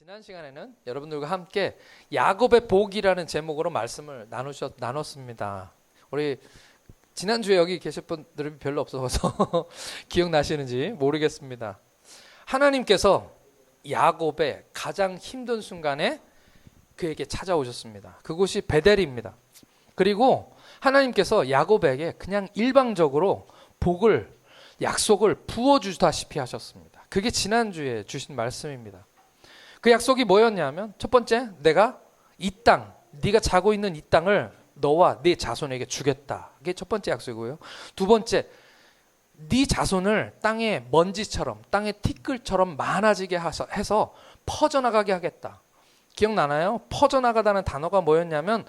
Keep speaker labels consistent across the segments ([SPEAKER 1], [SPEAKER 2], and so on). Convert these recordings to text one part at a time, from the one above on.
[SPEAKER 1] 지난 시간에는 여러분들과 함께 야곱의 복이라는 제목으로 말씀을 나눴습니다. 우리 지난주에 여기 계실 분들이 별로 없어서 기억나시는지 모르겠습니다. 하나님께서 야곱의 가장 힘든 순간에 그에게 찾아오셨습니다. 그곳이 베델입니다. 그리고 하나님께서 야곱에게 그냥 일방적으로 복을, 약속을 부어주다시피 하셨습니다. 그게 지난주에 주신 말씀입니다. 그 약속이 뭐였냐면, 첫 번째, 내가 이 땅, 네가 자고 있는 이 땅을 너와 네 자손에게 주겠다. 그게 첫 번째 약속이고요. 두 번째, 네 자손을 땅의 먼지처럼, 땅의 티끌처럼 많아지게 해서 퍼져나가게 하겠다. 기억나나요? 퍼져나가다는 단어가 뭐였냐면,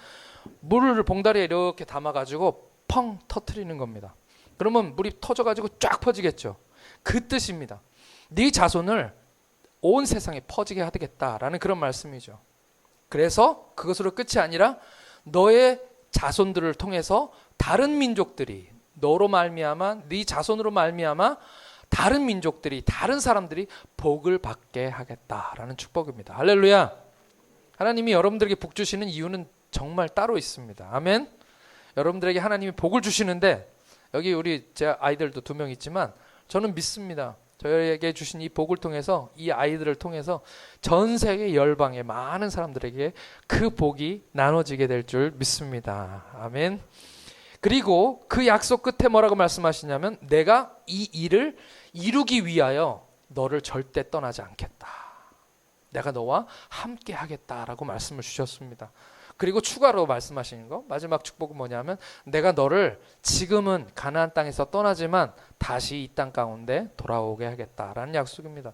[SPEAKER 1] 물을 봉다리에 이렇게 담아가지고 펑 터트리는 겁니다. 그러면 물이 터져가지고 쫙 퍼지겠죠. 그 뜻입니다. 네 자손을 온 세상에 퍼지게 하겠다라는 그런 말씀이죠. 그래서 그것으로 끝이 아니라 너의 자손들을 통해서 다른 민족들이, 너로 말미암아, 네 자손으로 말미암아 다른 민족들이, 다른 사람들이 복을 받게 하겠다라는 축복입니다. 할렐루야. 하나님이 여러분들에게 복 주시는 이유는 정말 따로 있습니다. 아멘. 여러분들에게 하나님이 복을 주시는데, 여기 제 아이들도 2명 있지만 저는 믿습니다. 저에게 주신 이 복을 통해서, 이 아이들을 통해서 전 세계 열방의 많은 사람들에게 그 복이 나눠지게 될 줄 믿습니다. 아멘. 그리고 그 약속 끝에 뭐라고 말씀하시냐면, 내가 이 일을 이루기 위하여 너를 절대 떠나지 않겠다. 내가 너와 함께 하겠다라고 말씀을 주셨습니다. 그리고 추가로 말씀하시는 거, 마지막 축복은 뭐냐면, 내가 너를 지금은 가나안 땅에서 떠나지만 다시 이 땅 가운데 돌아오게 하겠다라는 약속입니다.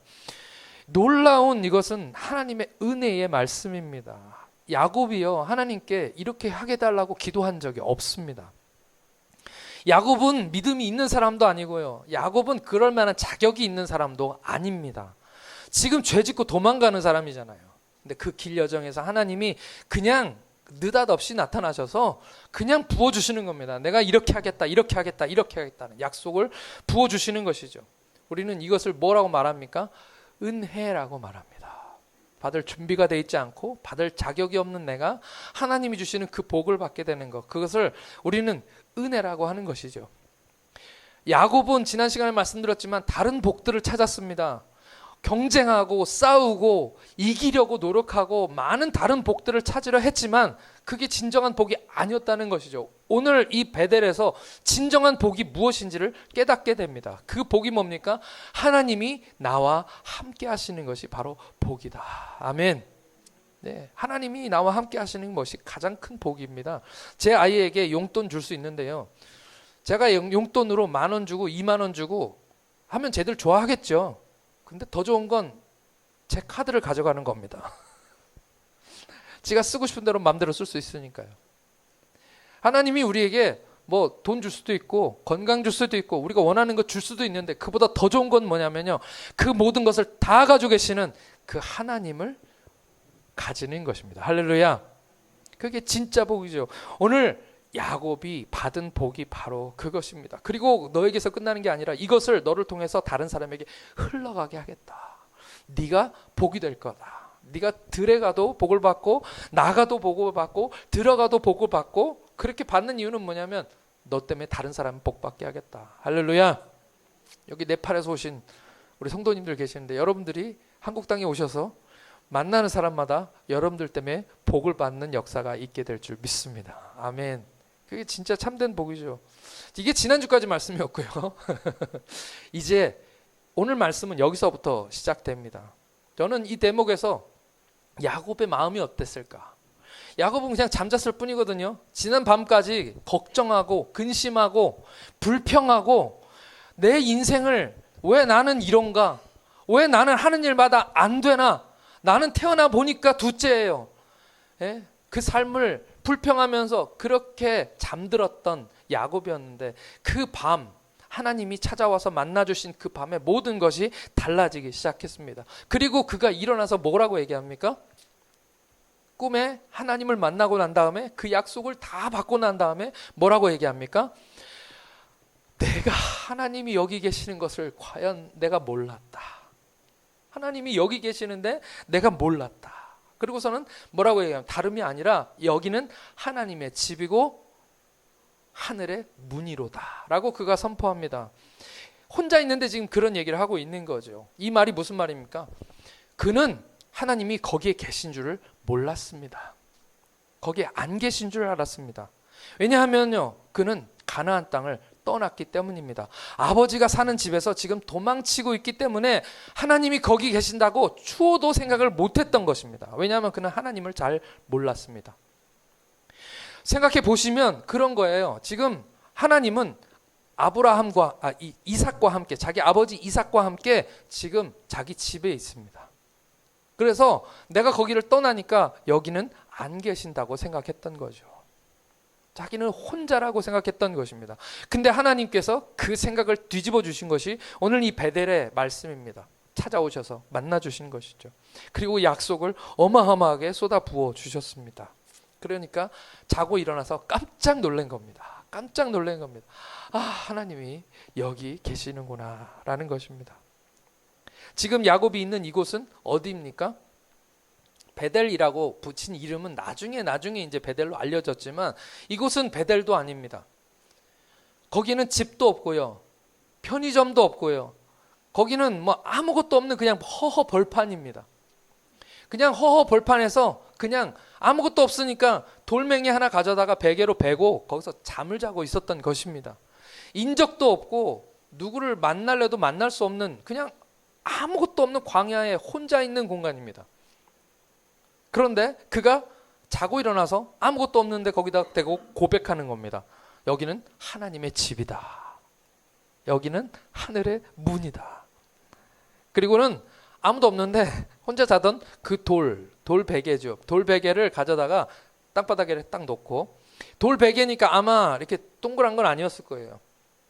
[SPEAKER 1] 놀라운 이것은 하나님의 은혜의 말씀입니다. 야곱이요, 하나님께 이렇게 하게 달라고 기도한 적이 없습니다. 야곱은 믿음이 있는 사람도 아니고요, 야곱은 그럴 만한 자격이 있는 사람도 아닙니다. 지금 죄 짓고 도망가는 사람이잖아요. 근데 그 길 여정에서 하나님이 그냥 느닷없이 나타나셔서 그냥 부어주시는 겁니다. 내가 이렇게 하겠다, 이렇게 하겠다, 이렇게 하겠다는 약속을 부어주시는 것이죠. 우리는 이것을 뭐라고 말합니까? 은혜라고 말합니다. 받을 준비가 돼 있지 않고 받을 자격이 없는 내가 하나님이 주시는 그 복을 받게 되는 것, 그것을 우리는 은혜라고 하는 것이죠. 야곱은 지난 시간에 말씀드렸지만 다른 복들을 찾았습니다. 경쟁하고 싸우고 이기려고 노력하고 많은 다른 복들을 찾으려 했지만 그게 진정한 복이 아니었다는 것이죠. 오늘 이 베델에서 진정한 복이 무엇인지를 깨닫게 됩니다. 그 복이 뭡니까? 하나님이 나와 함께 하시는 것이 바로 복이다. 아멘. 네, 하나님이 나와 함께 하시는 것이 가장 큰 복입니다. 제 아이에게 용돈 줄 수 있는데요, 제가 용돈으로 10,000원 주고 20,000원 주고 하면 쟤들 좋아하겠죠. 근데 더 좋은 건 제 카드를 가져가는 겁니다. 지가 쓰고 싶은 대로 마음대로 쓸 수 있으니까요. 하나님이 우리에게 뭐 돈 줄 수도 있고 건강 줄 수도 있고 우리가 원하는 거 줄 수도 있는데, 그보다 더 좋은 건 뭐냐면요, 그 모든 것을 다 가지고 계시는 그 하나님을 가지는 것입니다. 할렐루야. 그게 진짜 복이죠. 오늘 야곱이 받은 복이 바로 그것입니다. 그리고 너에게서 끝나는 게 아니라 이것을 너를 통해서 다른 사람에게 흘러가게 하겠다. 네가 복이 될 거다. 네가 들에 가도 복을 받고 나가도 복을 받고 들어가도 복을 받고, 그렇게 받는 이유는 뭐냐면 너 때문에 다른 사람은 복 받게 하겠다. 할렐루야. 여기 네팔에서 오신 우리 성도님들 계시는데, 여러분들이 한국 땅에 오셔서 만나는 사람마다 여러분들 때문에 복을 받는 역사가 있게 될 줄 믿습니다. 아멘. 그게 진짜 참된 복이죠. 이게 지난주까지 말씀이었고요. 이제 오늘 말씀은 여기서부터 시작됩니다. 저는 이 대목에서 야곱의 마음이 어땠을까? 야곱은 그냥 잠잤을 뿐이거든요. 지난 밤까지 걱정하고 근심하고 불평하고, 내 인생을 왜 나는 이런가? 왜 나는 하는 일마다 안 되나? 나는 태어나 보니까 둘째예요. 예? 그 삶을 불평하면서 그렇게 잠들었던 야곱이었는데, 그 밤 하나님이 찾아와서 만나주신 그 밤에 모든 것이 달라지기 시작했습니다. 그리고 그가 일어나서 뭐라고 얘기합니까? 꿈에 하나님을 만나고 난 다음에, 그 약속을 다 받고 난 다음에 뭐라고 얘기합니까? 내가 하나님이 여기 계시는 것을 과연 내가 몰랐다. 하나님이 여기 계시는데 내가 몰랐다. 그리고서는 뭐라고 얘기하면 다름이 아니라 여기는 하나님의 집이고 하늘의 문이로다 라고 그가 선포합니다. 혼자 있는데 지금 그런 얘기를 하고 있는 거죠. 이 말이 무슨 말입니까? 그는 하나님이 거기에 계신 줄을 몰랐습니다. 거기에 안 계신 줄 알았습니다. 왜냐하면요, 그는 가나안 땅을 떠났기 때문입니다. 아버지가 사는 집에서 지금 도망치고 있기 때문에 하나님이 거기 계신다고 추호도 생각을 못했던 것입니다. 왜냐하면 그는 하나님을 잘 몰랐습니다. 생각해 보시면 그런 거예요. 지금 하나님은 아브라함과 이삭과 함께, 자기 아버지 이삭과 함께 지금 자기 집에 있습니다. 그래서 내가 거기를 떠나니까 여기는 안 계신다고 생각했던 거죠. 자기는 혼자라고 생각했던 것입니다. 근데 하나님께서 그 생각을 뒤집어 주신 것이 오늘 이 베델의 말씀입니다. 찾아오셔서 만나 주신 것이죠. 그리고 약속을 어마어마하게 쏟아 부어 주셨습니다. 그러니까 자고 일어나서 깜짝 놀란 겁니다. 깜짝 놀란 겁니다. 아, 하나님이 여기 계시는구나 라는 것입니다. 지금 야곱이 있는 이곳은 어디입니까? 베델이라고 붙인 이름은 나중에 이제 베델로 알려졌지만 이곳은 베델도 아닙니다. 거기는 집도 없고요. 편의점도 없고요. 거기는 뭐 아무것도 없는 그냥 허허 벌판입니다. 그냥 허허 벌판에서 그냥 아무것도 없으니까 돌멩이 하나 가져다가 베개로 베고 거기서 잠을 자고 있었던 것입니다. 인적도 없고 누구를 만날래도 만날 수 없는 그냥 아무것도 없는 광야에 혼자 있는 공간입니다. 그런데 그가 자고 일어나서 아무것도 없는데 거기다 대고 고백하는 겁니다. 여기는 하나님의 집이다. 여기는 하늘의 문이다. 그리고는 아무도 없는데 혼자 자던 그 돌 베개죠. 돌 베개를 가져다가 땅바닥에 딱 놓고, 돌 베개니까 아마 이렇게 동그란 건 아니었을 거예요.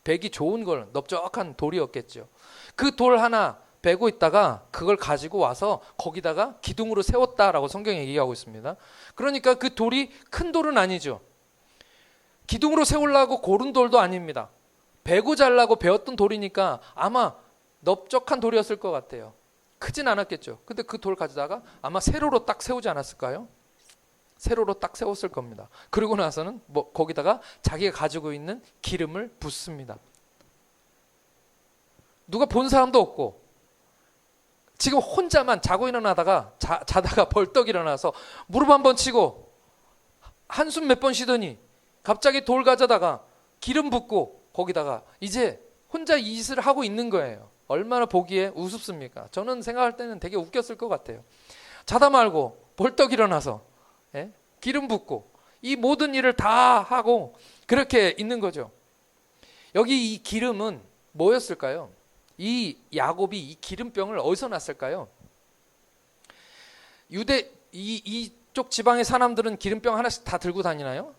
[SPEAKER 1] 베기 좋은 걸, 넓적한 돌이었겠죠. 그 돌 하나 베고 있다가 그걸 가지고 와서 거기다가 기둥으로 세웠다라고 성경에 얘기하고 있습니다. 그러니까 그 돌이 큰 돌은 아니죠. 기둥으로 세우려고 고른 돌도 아닙니다. 베고 자려고 베었던 돌이니까 아마 넓적한 돌이었을 것 같아요. 크진 않았겠죠. 근데 그 돌 가져다가 아마 세로로 딱 세우지 않았을까요? 세로로 딱 세웠을 겁니다. 그리고 나서는 뭐 거기다가 자기가 가지고 있는 기름을 붓습니다. 누가 본 사람도 없고 지금 혼자만 자고 일어나다가 자다가 벌떡 일어나서 무릎 한번 치고 한숨 몇 번 쉬더니 갑자기 돌 가져다가 기름 붓고 거기다가 이제 혼자 이짓을 하고 있는 거예요. 얼마나 보기에 우습습니까? 저는 생각할 때는 되게 웃겼을 것 같아요. 자다 말고 벌떡 일어나서 기름 붓고 이 모든 일을 다 하고 그렇게 있는 거죠. 여기 이 기름은 뭐였을까요? 이 야곱이 이 기름병을 어디서 났을까요? 이쪽 지방의 사람들은 기름병 하나씩 다 들고 다니나요?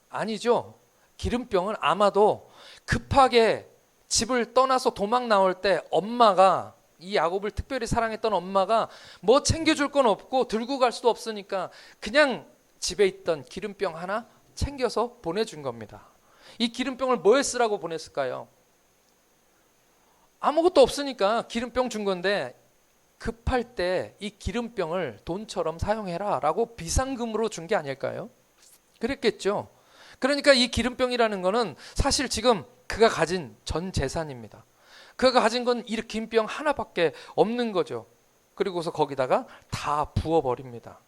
[SPEAKER 1] 아니죠. 기름병은 아마도 급하게 집을 떠나서 도망 나올 때 엄마가, 이 야곱을 특별히 사랑했던 엄마가 뭐 챙겨줄 건 없고 들고 갈 수도 없으니까 그냥 집에 있던 기름병 하나 챙겨서 보내준 겁니다. 이 기름병을 뭐에 쓰라고 보냈을까요? 아무것도 없으니까 기름병 준 건데 급할 때 이 기름병을 돈처럼 사용해라 라고 비상금으로 준 게 아닐까요? 그랬겠죠. 그러니까 이 기름병이라는 거는 사실 지금 그가 가진 전 재산입니다. 그가 가진 건 이 기름병 하나밖에 없는 거죠. 그리고서 거기다가 다 부어버립니다.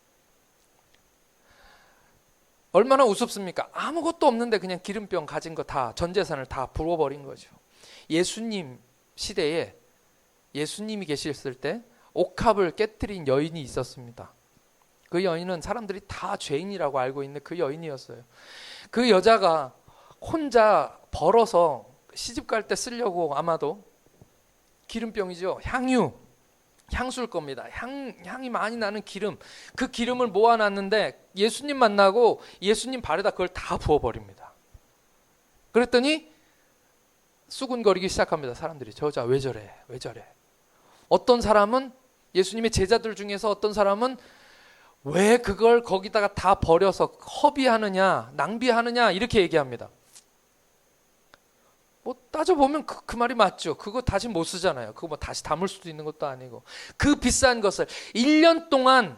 [SPEAKER 1] 얼마나 우습습니까? 아무것도 없는데 그냥 기름병 가진 거 다, 전 재산을 다 부어버린 거죠. 예수님 시대에 예수님이 계셨을 때 옥합을 깨트린 여인이 있었습니다. 그 여인은 사람들이 다 죄인이라고 알고 있는 그 여인이었어요. 그 여자가 혼자 벌어서 시집 갈 때 쓰려고 아마도 기름병이죠. 향수일 겁니다. 향이 많이 나는 기름. 그 기름을 모아놨는데 예수님 만나고 예수님 발에다 그걸 다 부어버립니다. 그랬더니 수군거리기 시작합니다. 사람들이 저 여자 왜 저래? 왜 저래? 어떤 사람은 예수님의 제자들 중에서 어떤 사람은 왜 그걸 거기다가 다 버려서 허비하느냐, 낭비하느냐 이렇게 얘기합니다. 뭐 따져보면 그 말이 맞죠. 그거 다시 못 쓰잖아요. 그거 뭐 다시 담을 수도 있는 것도 아니고. 그 비싼 것을 1년 동안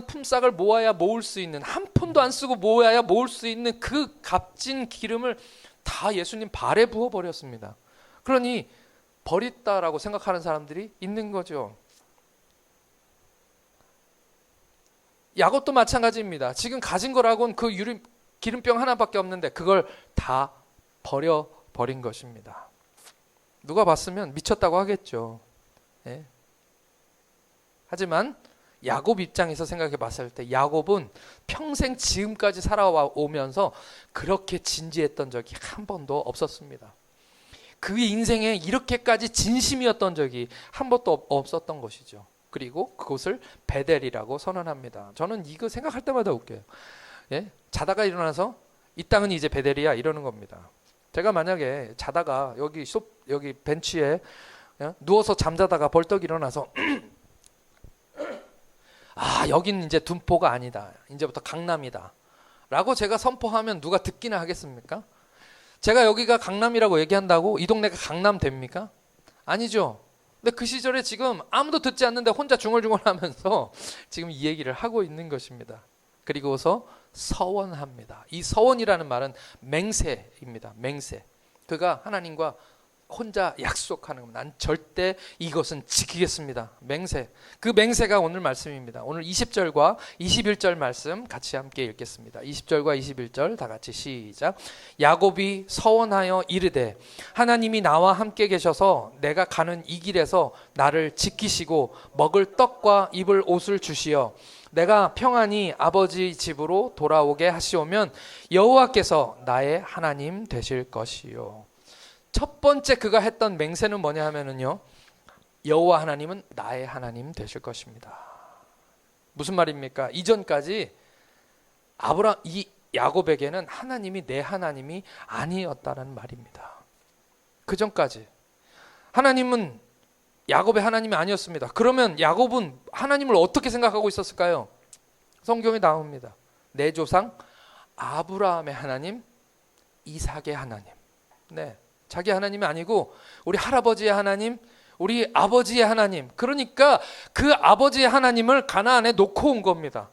[SPEAKER 1] 품삯을 모아야 모을 수 있는, 한 푼도 안 쓰고 모아야 모을 수 있는 그 값진 기름을 다 예수님 발에 부어버렸습니다. 그러니 버렸다라고 생각하는 사람들이 있는 거죠. 야곱도 마찬가지입니다. 지금 가진 거라고는 그 기름병 하나밖에 없는데 그걸 다 버려버린 것입니다. 누가 봤으면 미쳤다고 하겠죠. 예. 하지만 야곱 입장에서 생각해 봤을 때 야곱은 평생 지금까지 살아오면서 그렇게 진지했던 적이 한 번도 없었습니다. 그 인생에 이렇게까지 진심이었던 적이 한 번도 없었던 것이죠. 그리고 그곳을 베델이라고 선언합니다. 저는 이거 생각할 때마다 웃겨요. 예? 자다가 일어나서 이 땅은 이제 베델이야 이러는 겁니다. 제가 만약에 자다가 여기 벤치에 누워서 잠자다가 벌떡 일어나서 아, 여기는 이제 둔포가 아니다. 이제부터 강남이다. 라고 제가 선포하면 누가 듣기나 하겠습니까? 제가 여기가 강남이라고 얘기한다고 이 동네가 강남 됩니까? 아니죠. 근데 그 시절에 지금 아무도 듣지 않는데 혼자 중얼중얼 하면서 지금 이 얘기를 하고 있는 것입니다. 그리고서 서원합니다. 이 서원이라는 말은 맹세입니다. 맹세. 그가 하나님과 혼자 약속하는 겁니다. 난 절대 이것은 지키겠습니다. 맹세. 그 맹세가 오늘 말씀입니다. 오늘 20절과 21절 말씀 같이 함께 읽겠습니다. 20절과 21절 다 같이 시작. 야곱이 서원하여 이르되 하나님이 나와 함께 계셔서 내가 가는 이 길에서 나를 지키시고 먹을 떡과 입을 옷을 주시어 내가 평안히 아버지 집으로 돌아오게 하시오면 여호와께서 나의 하나님 되실 것이요. 첫 번째 그가 했던 맹세는 뭐냐 하면은요, 여호와 하나님은 나의 하나님 되실 것입니다. 무슨 말입니까? 이전까지 이 야곱에게는 하나님이 내 하나님이 아니었다는 말입니다. 그 전까지 하나님은 야곱의 하나님이 아니었습니다. 그러면 야곱은 하나님을 어떻게 생각하고 있었을까요? 성경에 나옵니다. 내 조상 아브라함의 하나님, 이삭의 하나님. 네. 자기 하나님이 아니고 우리 할아버지의 하나님, 우리 아버지의 하나님. 그러니까 그 아버지의 하나님을 가나안에 놓고 온 겁니다.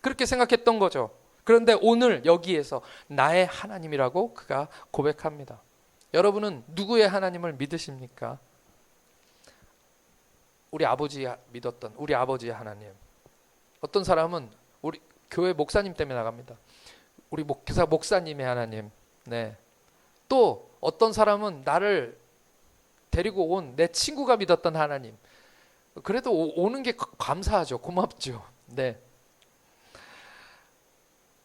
[SPEAKER 1] 그렇게 생각했던 거죠. 그런데 오늘 여기에서 나의 하나님이라고 그가 고백합니다. 여러분은 누구의 하나님을 믿으십니까? 우리 아버지가 믿었던 우리 아버지의 하나님. 어떤 사람은 우리 교회 목사님 때문에 나갑니다. 우리 교사 목사님의 하나님. 네. 또 어떤 사람은 나를 데리고 온 내 친구가 믿었던 하나님. 그래도 오는 게 감사하죠. 고맙죠. 네.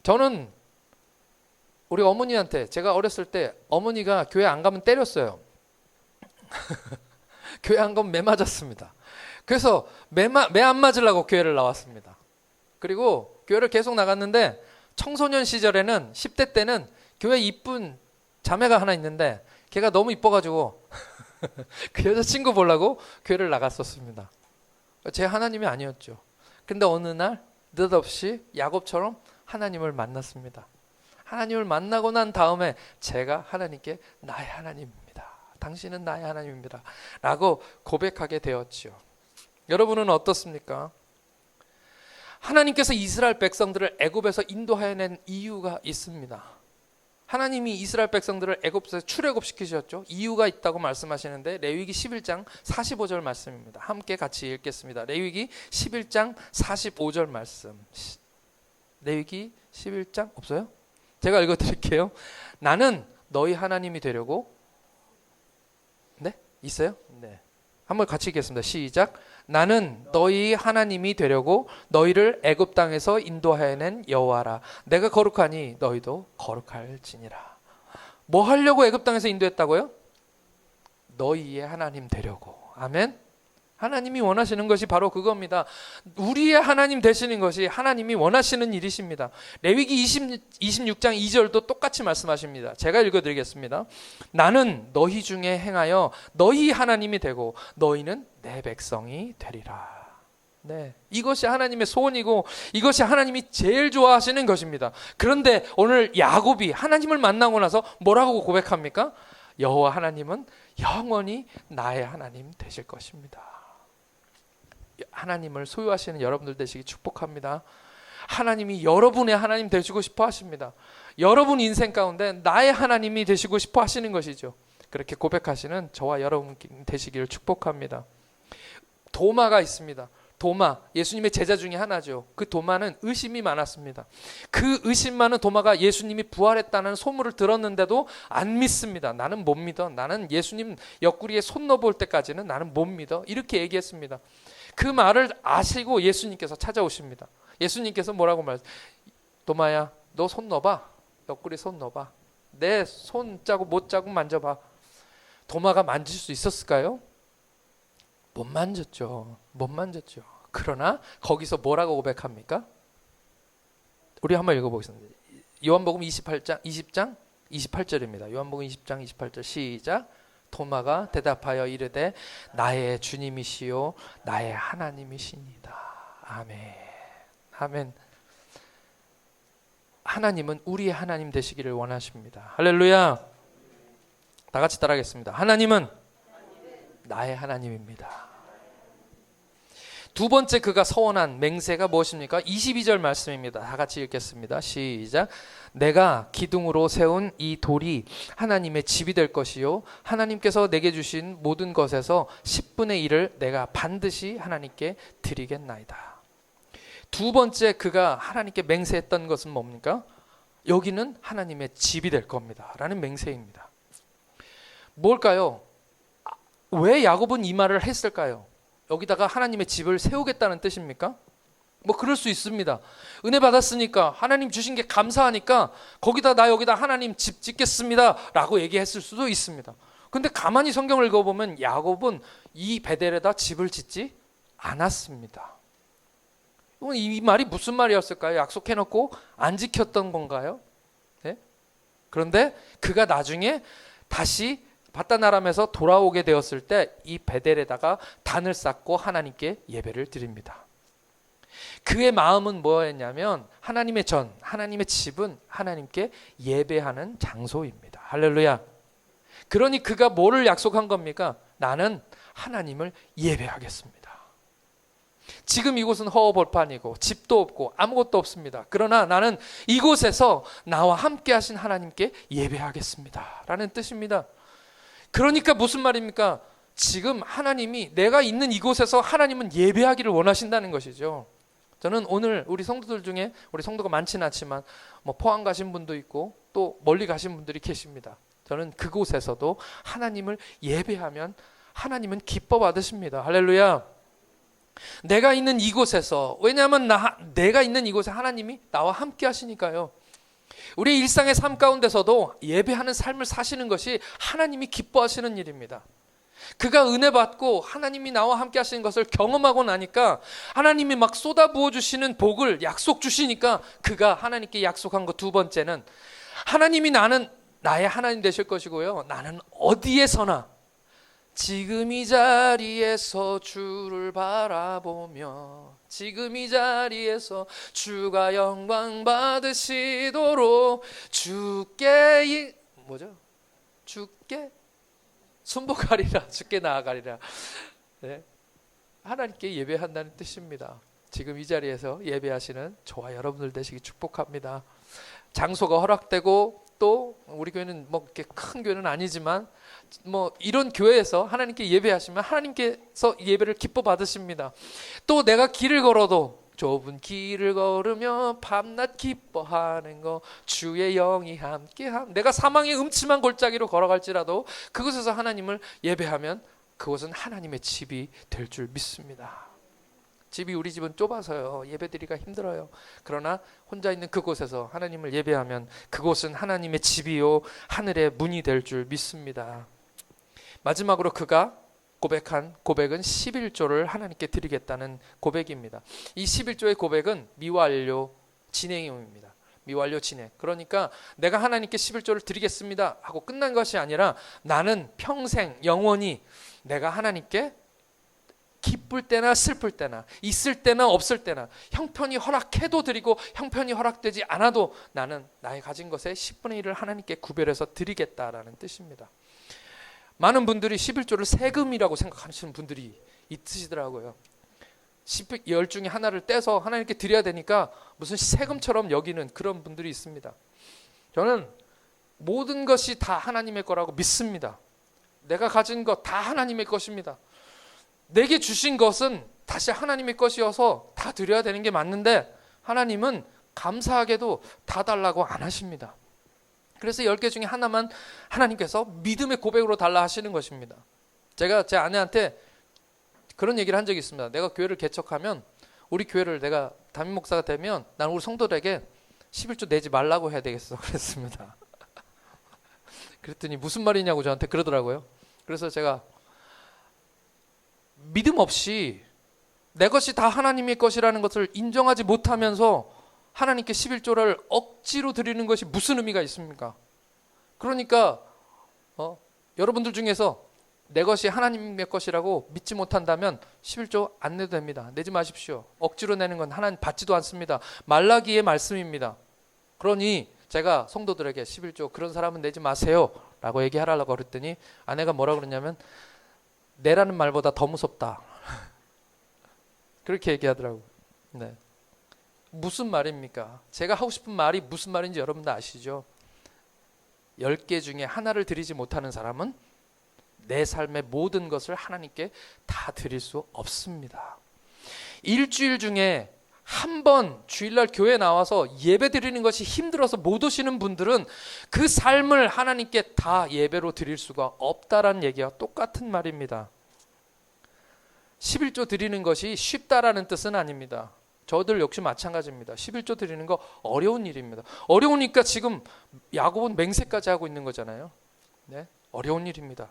[SPEAKER 1] 저는 우리 어머니한테 제가 어렸을 때 어머니가 교회 안 가면 때렸어요. 교회 안 가면 매 맞았습니다. 그래서 매 안 맞으려고 교회를 나왔습니다. 그리고 교회를 계속 나갔는데 청소년 시절에는 10대 때는 교회 이쁜 자매가 하나 있는데 걔가 너무 이뻐가지고 그 여자친구 보려고 교회를 나갔었습니다. 제 하나님이 아니었죠. 근데 어느 날 느닷없이 야곱처럼 하나님을 만났습니다. 하나님을 만나고 난 다음에 제가 하나님께 나의 하나님입니다. 당신은 나의 하나님입니다. 라고 고백하게 되었죠. 여러분은 어떻습니까? 하나님께서 이스라엘 백성들을 애굽에서 인도해낸 이유가 있습니다. 하나님이 이스라엘 백성들을 애굽에서 출애굽시키셨죠. 이유가 있다고 말씀하시는데 레위기 11장 45절 말씀입니다. 함께 같이 읽겠습니다. 레위기 11장 45절 말씀. 레위기 11장 없어요? 제가 읽어드릴게요. 나는 너희 하나님이 되려고. 네? 있어요? 네. 한번 같이 읽겠습니다. 시작. 나는 너희 하나님이 되려고 너희를 애굽 땅에서 인도하여낸 여호와라. 내가 거룩하니 너희도 거룩할지니라. 뭐 하려고 애굽 땅에서 인도했다고요? 너희의 하나님 되려고. 아멘. 하나님이 원하시는 것이 바로 그겁니다. 우리의 하나님 되시는 것이 하나님이 원하시는 일이십니다. 레위기 26장 2절도 똑같이 말씀하십니다. 제가 읽어드리겠습니다. 나는 너희 중에 행하여 너희 하나님이 되고 너희는 내 백성이 되리라. 네, 이것이 하나님의 소원이고 이것이 하나님이 제일 좋아하시는 것입니다. 그런데 오늘 야곱이 하나님을 만나고 나서 뭐라고 고백합니까? 여호와 하나님은 영원히 나의 하나님 되실 것입니다. 하나님을 소유하시는 여러분들 되시기 축복합니다. 하나님이 여러분의 하나님 되시고 싶어 하십니다. 여러분 인생 가운데 나의 하나님이 되시고 싶어 하시는 것이죠. 그렇게 고백하시는 저와 여러분 되시기를 축복합니다. 도마가 있습니다. 도마, 예수님의 제자 중에 하나죠. 그 도마는 의심이 많았습니다. 그 의심 많은 도마가 예수님이 부활했다는 소문을 들었는데도 안 믿습니다. 나는 못 믿어. 나는 예수님 옆구리에 손 넣어볼 때까지는 나는 못 믿어. 이렇게 얘기했습니다. 그 말을 아시고 예수님께서 찾아오십니다. 예수님께서 뭐라고 말하세요? 도마야, 너 손 넣어봐. 옆구리 손 넣어봐. 내 손 자국 못 자국 만져봐. 도마가 만질 수 있었을까요? 못 만졌죠. 못 만졌죠. 그러나 거기서 뭐라고 고백합니까? 우리 한번 읽어보겠습니다. 요한복음 20장 28절입니다. 요한복음 20장 28절 시작. 도마가 대답하여 이르되 나의 주님이시요 나의 하나님이시니이다. 아멘. 아멘. 하나님은 우리의 하나님 되시기를 원하십니다. 할렐루야. 다 같이 따라하겠습니다. 하나님은 나의 하나님입니다. 두 번째 그가 서원한 맹세가 무엇입니까? 22절 말씀입니다. 다 같이 읽겠습니다. 시작. 내가 기둥으로 세운 이 돌이 하나님의 집이 될 것이요 하나님께서 내게 주신 모든 것에서 10분의 1을 내가 반드시 하나님께 드리겠나이다. 두 번째 그가 하나님께 맹세했던 것은 뭡니까? 여기는 하나님의 집이 될 겁니다 라는 맹세입니다. 뭘까요? 왜 야곱은 이 말을 했을까요? 여기다가 하나님의 집을 세우겠다는 뜻입니까? 뭐 그럴 수 있습니다. 은혜 받았으니까 하나님 주신 게 감사하니까 거기다 나 여기다 하나님 집 짓겠습니다 라고 얘기했을 수도 있습니다. 근데 가만히 성경을 읽어보면 야곱은 이 베델에다 집을 짓지 않았습니다. 이 말이 무슨 말이었을까요? 약속해놓고 안 지켰던 건가요? 네? 그런데 그가 나중에 다시 바다나람에서 돌아오게 되었을 때 이 베델에다가 단을 쌓고 하나님께 예배를 드립니다. 그의 마음은 뭐였냐면 하나님의 전, 하나님의 집은 하나님께 예배하는 장소입니다. 할렐루야. 그러니 그가 뭐를 약속한 겁니까? 나는 하나님을 예배하겠습니다. 지금 이곳은 허허벌판이고 집도 없고 아무것도 없습니다. 그러나 나는 이곳에서 나와 함께 하신 하나님께 예배하겠습니다 라는 뜻입니다. 그러니까 무슨 말입니까? 지금 하나님이 내가 있는 이곳에서 하나님은 예배하기를 원하신다는 것이죠. 저는 오늘 우리 성도들 중에 우리 성도가 많지는 않지만 뭐 포항 가신 분도 있고 또 멀리 가신 분들이 계십니다. 저는 그곳에서도 하나님을 예배하면 하나님은 기뻐 받으십니다. 할렐루야. 내가 있는 이곳에서, 왜냐하면 내가 있는 이곳에 하나님이 나와 함께 하시니까요. 우리 일상의 삶 가운데서도 예배하는 삶을 사시는 것이 하나님이 기뻐하시는 일입니다. 그가 은혜 받고 하나님이 나와 함께 하시는 것을 경험하고 나니까 하나님이 막 쏟아부어 주시는 복을 약속 주시니까 그가 하나님께 약속한 것 두 번째는 하나님이 나의 하나님 되실 것이고요. 나는 어디에서나 지금 이 자리에서 주를 바라보며 지금 이 자리에서 주가 영광 받으시도록 주께 순복하리라. 주께 나아가리라. 네. 하나님께 예배한다는 뜻입니다. 지금 이 자리에서 예배하시는 저와 여러분들 되시기 축복합니다. 장소가 허락되고 또 우리 교회는 뭐 이렇게 큰 교회는 아니지만 뭐 이런 교회에서 하나님께 예배하시면 하나님께서 예배를 기뻐 받으십니다. 또 내가 길을 걸어도 좁은 길을 걸으며 밤낮 기뻐하는 거 주의 영이 함께함. 내가 사망의 음침한 골짜기로 걸어갈지라도 그곳에서 하나님을 예배하면 그곳은 하나님의 집이 될 줄 믿습니다. 집이 우리 집은 좁아서요 예배드리기가 힘들어요. 그러나 혼자 있는 그곳에서 하나님을 예배하면 그곳은 하나님의 집이요 하늘의 문이 될 줄 믿습니다. 마지막으로 그가 고백한 고백은 11조를 하나님께 드리겠다는 고백입니다. 이 11조의 고백은 미완료 진행입니다. 미완료 진행. 그러니까 내가 하나님께 11조를 드리겠습니다 하고 끝난 것이 아니라 나는 평생 영원히 내가 하나님께 기쁠 때나 슬플 때나 있을 때나 없을 때나 형편이 허락해도 드리고 형편이 허락되지 않아도 나는 나의 가진 것의 10분의 1을 하나님께 구별해서 드리겠다라는 뜻입니다. 많은 분들이 11조를 세금이라고 생각하시는 분들이 있으시더라고요. 10 중에 하나를 떼서 하나님께 드려야 되니까 무슨 세금처럼 여기는 그런 분들이 있습니다. 저는 모든 것이 다 하나님의 거라고 믿습니다. 내가 가진 것 다 하나님의 것입니다. 내게 주신 것은 다시 하나님의 것이어서 다 드려야 되는 게 맞는데 하나님은 감사하게도 다 달라고 안 하십니다. 그래서 10개 중에 하나만 하나님께서 믿음의 고백으로 달라 하시는 것입니다. 제가 제 아내한테 그런 얘기를 한 적이 있습니다. 내가 교회를 개척하면 우리 교회를 내가 담임 목사가 되면 난 우리 성도들에게 11조 내지 말라고 해야 되겠어 그랬습니다. 그랬더니 무슨 말이냐고 저한테 그러더라고요. 그래서 제가 믿음 없이 내 것이 다 하나님의 것이라는 것을 인정하지 못하면서 하나님께 11조를 억지로 드리는 것이 무슨 의미가 있습니까? 그러니까 여러분들 중에서 내 것이 하나님의 것이라고 믿지 못한다면 11조 안 내도 됩니다. 내지 마십시오. 억지로 내는 건 하나님 받지도 않습니다. 말라기의 말씀입니다. 그러니 제가 성도들에게 11조 그런 사람은 내지 마세요 라고 얘기하라고 그랬더니 아내가 뭐라 그러냐면 내라는 말보다 더 무섭다. 그렇게 얘기하더라고요. 네. 무슨 말입니까? 제가 하고 싶은 말이 무슨 말인지 여러분도 아시죠? 10개 중에 하나를 드리지 못하는 사람은 내 삶의 모든 것을 하나님께 다 드릴 수 없습니다. 일주일 중에 한 번 주일날 교회 나와서 예배 드리는 것이 힘들어서 못 오시는 분들은 그 삶을 하나님께 다 예배로 드릴 수가 없다라는 얘기와 똑같은 말입니다. 11조 드리는 것이 쉽다라는 뜻은 아닙니다. 저들 역시 마찬가지입니다. 11조 드리는 거 어려운 일입니다. 어려우니까 지금 야곱은 맹세까지 하고 있는 거잖아요. 네? 어려운 일입니다.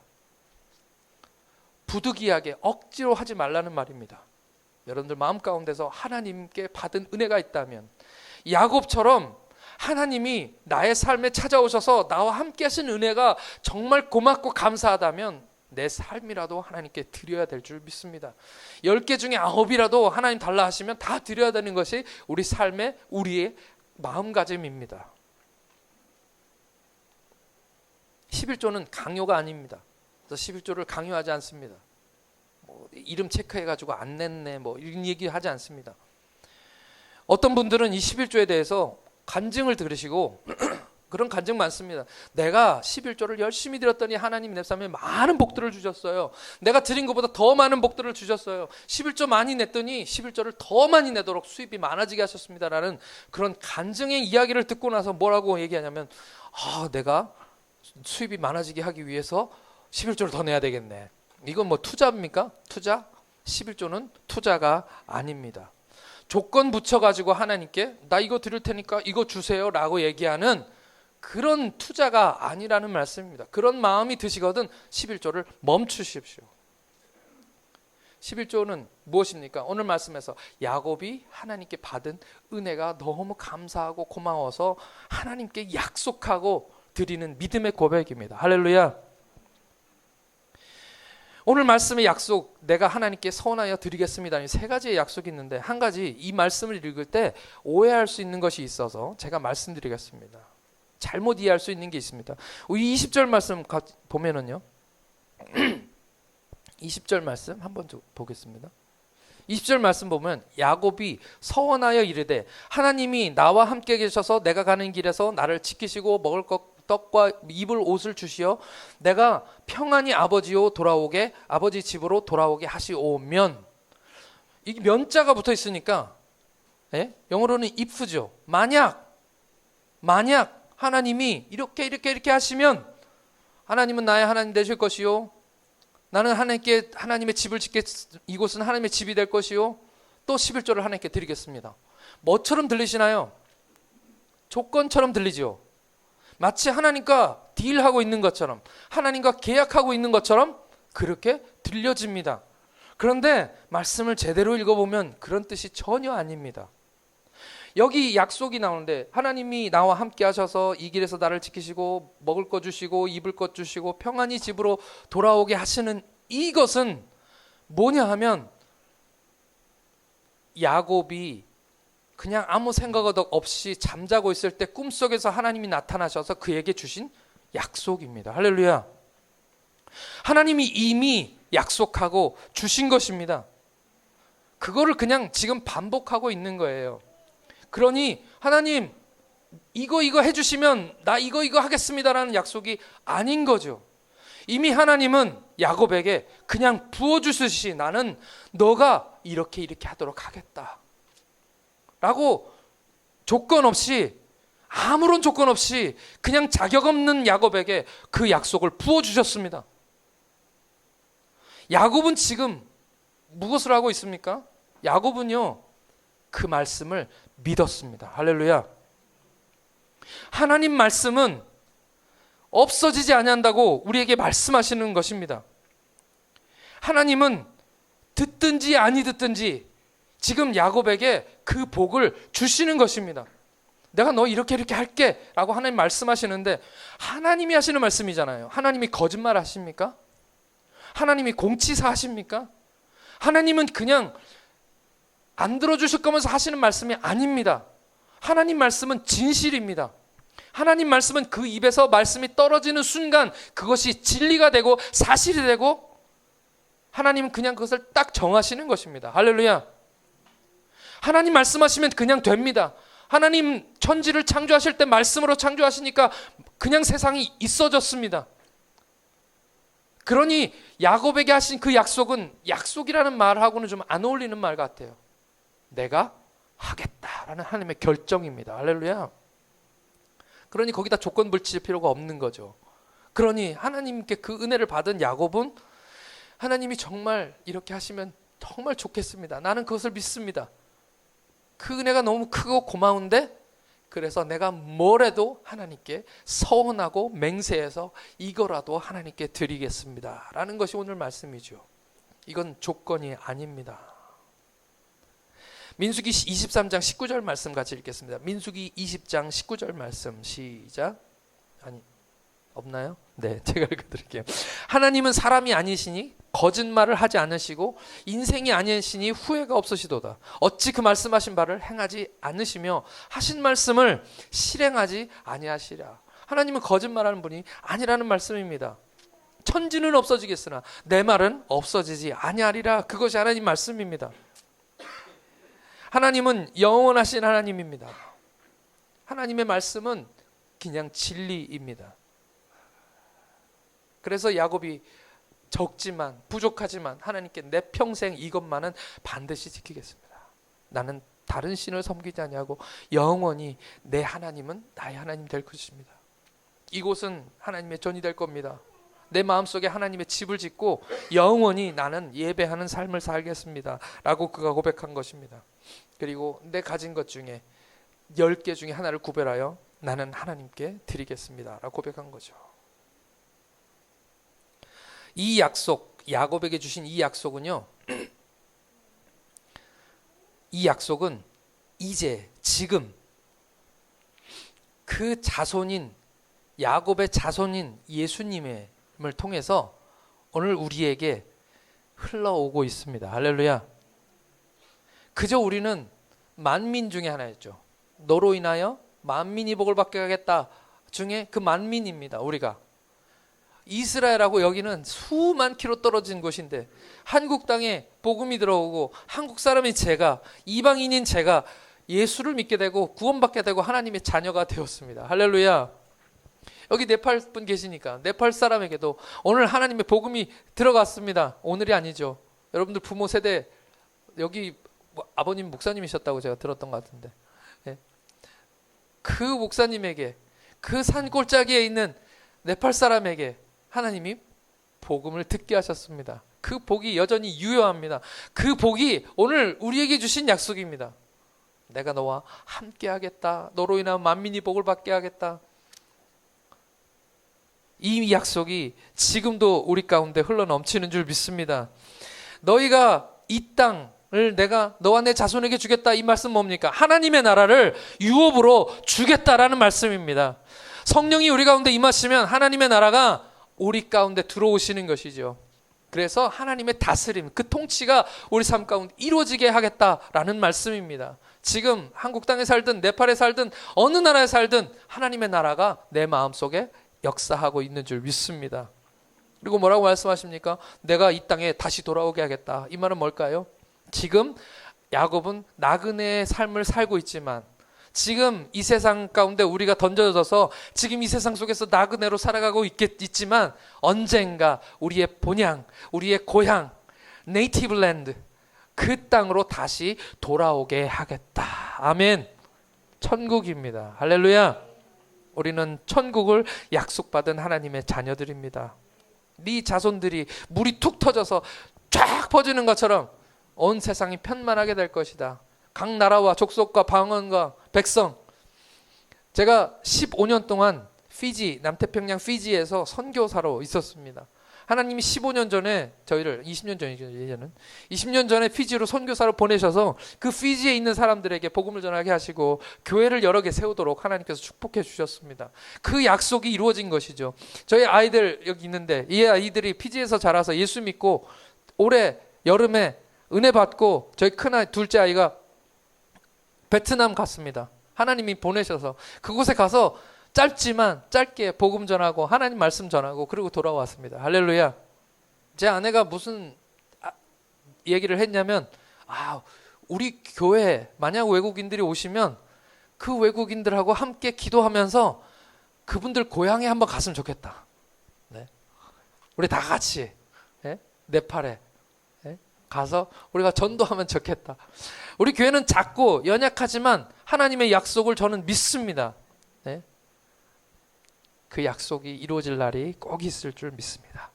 [SPEAKER 1] 부득이하게 억지로 하지 말라는 말입니다. 여러분들 마음 가운데서 하나님께 받은 은혜가 있다면 야곱처럼 하나님이 나의 삶에 찾아오셔서 나와 함께 하신 은혜가 정말 고맙고 감사하다면 내 삶이라도 하나님께 드려야 될 줄 믿습니다. 10개 중에 9이라도 하나님 달라 하시면 다 드려야 되는 것이 우리 삶의 우리의 마음가짐입니다. 11조는 강요가 아닙니다. 그래서 11조를 강요하지 않습니다. 이름 체크해가지고 안 냈네 이런 얘기 하지 않습니다. 어떤 분들은 이 11조에 대해서 간증을 들으시고 그런 간증 많습니다. 내가 11조를 열심히 드렸더니 하나님 내 삶에 많은 복들을 주셨어요. 내가 드린 것보다 더 많은 복들을 주셨어요. 11조 많이 냈더니 11조를 더 많이 내도록 수입이 많아지게 하셨습니다라는 그런 간증의 이야기를 듣고 나서 뭐라고 얘기하냐면 내가 수입이 많아지게 하기 위해서 11조를 더 내야 되겠네. 이건 투자입니까? 투자? 11조는 투자가 아닙니다. 조건 붙여가지고 하나님께 나 이거 드릴 테니까 이거 주세요 라고 얘기하는 그런 투자가 아니라는 말씀입니다. 그런 마음이 드시거든 11조를 멈추십시오. 11조는 무엇입니까? 오늘 말씀에서 야곱이 하나님께 받은 은혜가 너무 감사하고 고마워서 하나님께 약속하고 드리는 믿음의 고백입니다. 할렐루야. 오늘 말씀의 약속, 내가 하나님께 선하여 드리겠습니다. 세 가지의 약속이 있는데 한 가지 이 말씀을 읽을 때 오해할 수 있는 것이 있어서 제가 말씀드리겠습니다. 잘못 이해할 수 있는 게 있습니다. 우리 20절 말씀 보면은요. 20절 말씀 한번 보겠습니다. 20절 말씀 보면 야곱이 서원하여 이르되 하나님이 나와 함께 계셔서 내가 가는 길에서 나를 지키시고 먹을 것 떡과 입을 옷을 주시어 내가 평안히 아버지 집으로 돌아오게 하시오면 이 면자가 붙어 있으니까 영어로는 if죠. 만약 하나님이 이렇게 하시면 하나님은 나의 하나님 되실 것이요 나는 하나님의 집을 이곳은 하나님의 집이 될 것이요 또 11조를 하나님께 드리겠습니다. 뭐처럼 들리시나요? 조건처럼 들리죠. 마치 하나님과 딜하고 있는 것처럼 하나님과 계약하고 있는 것처럼 그렇게 들려집니다. 그런데 말씀을 제대로 읽어보면 그런 뜻이 전혀 아닙니다. 여기 약속이 나오는데 하나님이 나와 함께 하셔서 이 길에서 나를 지키시고 먹을 것 주시고 입을 것 주시고 평안히 집으로 돌아오게 하시는 이것은 뭐냐 하면 야곱이 그냥 아무 생각 없이 잠자고 있을 때 꿈속에서 하나님이 나타나셔서 그에게 주신 약속입니다. 할렐루야. 하나님이 이미 약속하고 주신 것입니다. 그거를 그냥 지금 반복하고 있는 거예요. 그러니 하나님 이거 해주시면 나 이거 하겠습니다라는 약속이 아닌 거죠. 이미 하나님은 야곱에게 그냥 부어주듯이 나는 너가 이렇게 하도록 하겠다 라고 조건 없이, 아무런 조건 없이 그냥 자격 없는 야곱에게 그 약속을 부어주셨습니다. 야곱은 지금 무엇을 하고 있습니까? 야곱은요 그 말씀을 믿었습니다. 할렐루야. 하나님 말씀은 없어지지 아니한다고 우리에게 말씀하시는 것입니다. 하나님은 듣든지 아니 듣든지 지금 야곱에게 그 복을 주시는 것입니다. 내가 너 이렇게 할게 라고 하나님 말씀하시는데, 하나님이 하시는 말씀이잖아요. 하나님이 거짓말 하십니까? 하나님이 공치사 하십니까? 하나님은 그냥 안 들어주실 거면서 하시는 말씀이 아닙니다. 하나님 말씀은 진실입니다. 하나님 말씀은 그 입에서 말씀이 떨어지는 순간 그것이 진리가 되고 사실이 되고, 하나님은 그냥 그것을 딱 정하시는 것입니다. 할렐루야. 하나님 말씀하시면 그냥 됩니다. 하나님 천지를 창조하실 때 말씀으로 창조하시니까 그냥 세상이 있어졌습니다. 그러니 야곱에게 하신 그 약속은, 약속이라는 말하고는 좀 안 어울리는 말 같아요. 내가 하겠다라는 하나님의 결정입니다. 할렐루야. 그러니 거기다 조건 붙일 필요가 없는 거죠. 그러니 하나님께 그 은혜를 받은 야곱은 하나님이 정말 이렇게 하시면 정말 좋겠습니다. 나는 그것을 믿습니다. 그 은혜가 너무 크고 고마운데, 그래서 내가 뭐래도 하나님께 서원하고 맹세해서 이거라도 하나님께 드리겠습니다 라는 것이 오늘 말씀이죠. 이건 조건이 아닙니다. 민수기 23장 19절 말씀 같이 읽겠습니다. 민수기 20장 19절 말씀 시작. 아니 없나요? 네, 제가 읽어드릴게요. 하나님은 사람이 아니시니 거짓말을 하지 않으시고 인생이 아니시니 후회가 없으시도다. 어찌 그 말씀하신 바를 행하지 않으시며 하신 말씀을 실행하지 아니하시랴. 하나님은 거짓말하는 분이 아니라는 말씀입니다. 천지는 없어지겠으나 내 말은 없어지지 아니하리라. 그것이 하나님 말씀입니다. 하나님은 영원하신 하나님입니다. 하나님의 말씀은 그냥 진리입니다. 그래서 야곱이 적지만 부족하지만 하나님께 내 평생 이것만은 반드시 지키겠습니다. 나는 다른 신을 섬기지 아니하고 영원히 내 하나님은 나의 하나님 될 것입니다. 이곳은 하나님의 전이 될 겁니다. 내 마음속에 하나님의 집을 짓고 영원히 나는 예배하는 삶을 살겠습니다 라고 그가 고백한 것입니다. 그리고 내 가진 것 중에 10개 중에 하나를 구별하여 나는 하나님께 드리겠습니다 라고 고백한 거죠. 이 약속, 야곱에게 주신 이 약속은요, 이 약속은 이제 지금 그 자손인, 야곱의 자손인 예수님을 통해서 오늘 우리에게 흘러오고 있습니다. 할렐루야. 그저 우리는 만민 중에 하나였죠. 너로 인하여 만민이 복을 받게 하겠다 중에 그 만민입니다. 우리가 이스라엘하고 여기는 수만 킬로 떨어진 곳인데 한국 땅에 복음이 들어오고 한국 사람인 제가, 이방인인 제가 예수를 믿게 되고 구원받게 되고 하나님의 자녀가 되었습니다. 할렐루야. 여기 네팔 분 계시니까 네팔 사람에게도 오늘 하나님의 복음이 들어갔습니다. 오늘이 아니죠. 여러분들 부모 세대, 여기 아버님 목사님이셨다고 제가 들었던 것 같은데, 예. 그 목사님에게, 그 산 골짜기에 있는 네팔 사람에게 하나님이 복음을 듣게 하셨습니다. 그 복이 여전히 유효합니다. 그 복이 오늘 우리에게 주신 약속입니다. 내가 너와 함께 하겠다. 너로 인하여 만민이 복을 받게 하겠다. 이 약속이 지금도 우리 가운데 흘러넘치는 줄 믿습니다. 너희가 이 땅을 내가 너와 내 자손에게 주겠다. 이 말씀 뭡니까? 하나님의 나라를 유업으로 주겠다라는 말씀입니다. 성령이 우리 가운데 임하시면 하나님의 나라가 우리 가운데 들어오시는 것이죠. 그래서 하나님의 다스림, 그 통치가 우리 삶 가운데 이루어지게 하겠다라는 말씀입니다. 지금 한국 땅에 살든 네팔에 살든 어느 나라에 살든 하나님의 나라가 내 마음속에 역사하고 있는 줄 믿습니다. 그리고 뭐라고 말씀하십니까? 내가 이 땅에 다시 돌아오게 하겠다. 이 말은 뭘까요? 지금 야곱은 나그네의 삶을 살고 있지만, 지금 이 세상 가운데 우리가 던져져서 지금 이 세상 속에서 나그네로 살아가고 있지만 언젠가 우리의 본향, 우리의 고향, 네이티브 랜드, 그 땅으로 다시 돌아오게 하겠다. 아멘. 천국입니다. 할렐루야. 우리는 천국을 약속받은 하나님의 자녀들입니다. 네 자손들이 물이 툭 터져서 쫙 퍼지는 것처럼 온 세상이 편만하게 될 것이다. 각 나라와 족속과 방언과 백성. 제가 15년 동안 피지, 남태평양 피지에서 선교사로 있었습니다. 하나님이 15년 전에 저희를, 20년 전이죠, 예전은 20년 전에 피지로 선교사로 보내셔서 그 피지에 있는 사람들에게 복음을 전하게 하시고 교회를 여러 개 세우도록 하나님께서 축복해 주셨습니다. 그 약속이 이루어진 것이죠. 저희 아이들 여기 있는데 이 아이들이 피지에서 자라서 예수 믿고 올해 여름에 은혜 받고 저희 큰아이, 둘째 아이가 베트남 갔습니다. 하나님이 보내셔서 그곳에 가서 짧지만 짧게 복음 전하고 하나님 말씀 전하고 그리고 돌아왔습니다. 할렐루야. 제 아내가 무슨 얘기를 했냐면, 우리 교회에 만약 외국인들이 오시면 그 외국인들하고 함께 기도하면서 그분들 고향에 한번 갔으면 좋겠다. 네. 우리 다 같이 네팔에 가서 우리가 전도하면 좋겠다. 우리 교회는 작고 연약하지만 하나님의 약속을 저는 믿습니다. 네? 그 약속이 이루어질 날이 꼭 있을 줄 믿습니다.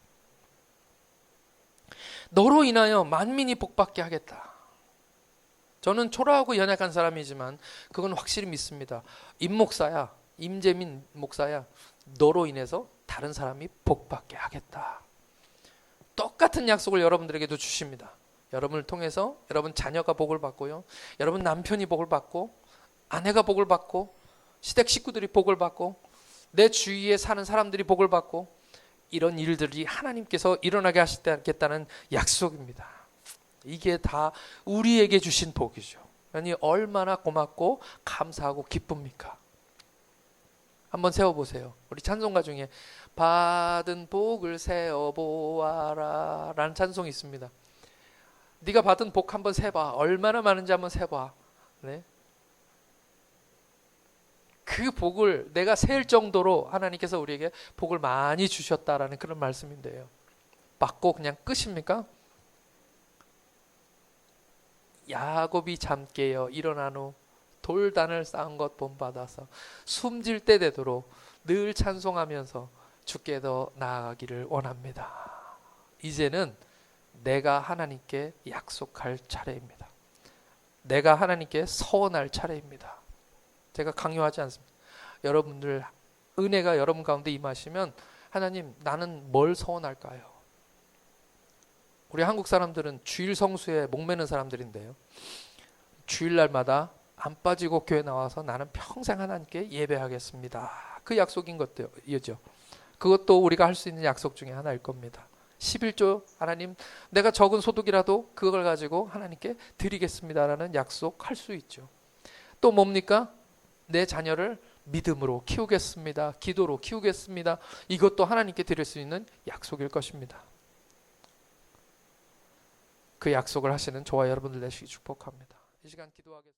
[SPEAKER 1] 너로 인하여 만민이 복받게 하겠다. 저는 초라하고 연약한 사람이지만 그건 확실히 믿습니다. 임 목사야, 임재민 목사야, 너로 인해서 다른 사람이 복받게 하겠다. 똑같은 약속을 여러분들에게도 주십니다. 여러분을 통해서 여러분 자녀가 복을 받고요, 여러분 남편이 복을 받고, 아내가 복을 받고, 시댁 식구들이 복을 받고, 내 주위에 사는 사람들이 복을 받고, 이런 일들이 하나님께서 일어나게 하시겠다는 약속입니다. 이게 다 우리에게 주신 복이죠. 그러니 얼마나 고맙고 감사하고 기쁩니까? 한번 세워보세요. 우리 찬송가 중에 받은 복을 세어보아라 라는 찬송이 있습니다. 네가 받은 복 한번 세봐. 얼마나 많은지 한번 세봐. 네? 그 복을 내가 셀 정도로 하나님께서 우리에게 복을 많이 주셨다라는 그런 말씀인데요. 받고 그냥 끝입니까? 야곱이 잠 깨어 일어난 후 돌단을 쌓은 것 본받아서 숨질 때 되도록 늘 찬송하면서 주께 더 나아가기를 원합니다. 이제는 내가 하나님께 약속할 차례입니다. 내가 하나님께 서원할 차례입니다. 제가 강요하지 않습니다. 여러분들 은혜가 여러분 가운데 임하시면 하나님, 나는 뭘 서원할까요? 우리 한국 사람들은 주일 성수에 목매는 사람들인데요, 주일날마다 안 빠지고 교회 나와서 나는 평생 하나님께 예배하겠습니다. 그 약속인 것이죠. 그것도 우리가 할 수 있는 약속 중에 하나일 겁니다. 11조 하나님, 내가 적은 소득이라도 그걸 가지고 하나님께 드리겠습니다라는 약속할 수 있죠. 또 뭡니까? 내 자녀를 믿음으로 키우겠습니다. 기도로 키우겠습니다. 이것도 하나님께 드릴 수 있는 약속일 것입니다. 그 약속을 하시는 저와 여러분들 되시기 축복합니다. 이 시간 기도하겠습니다.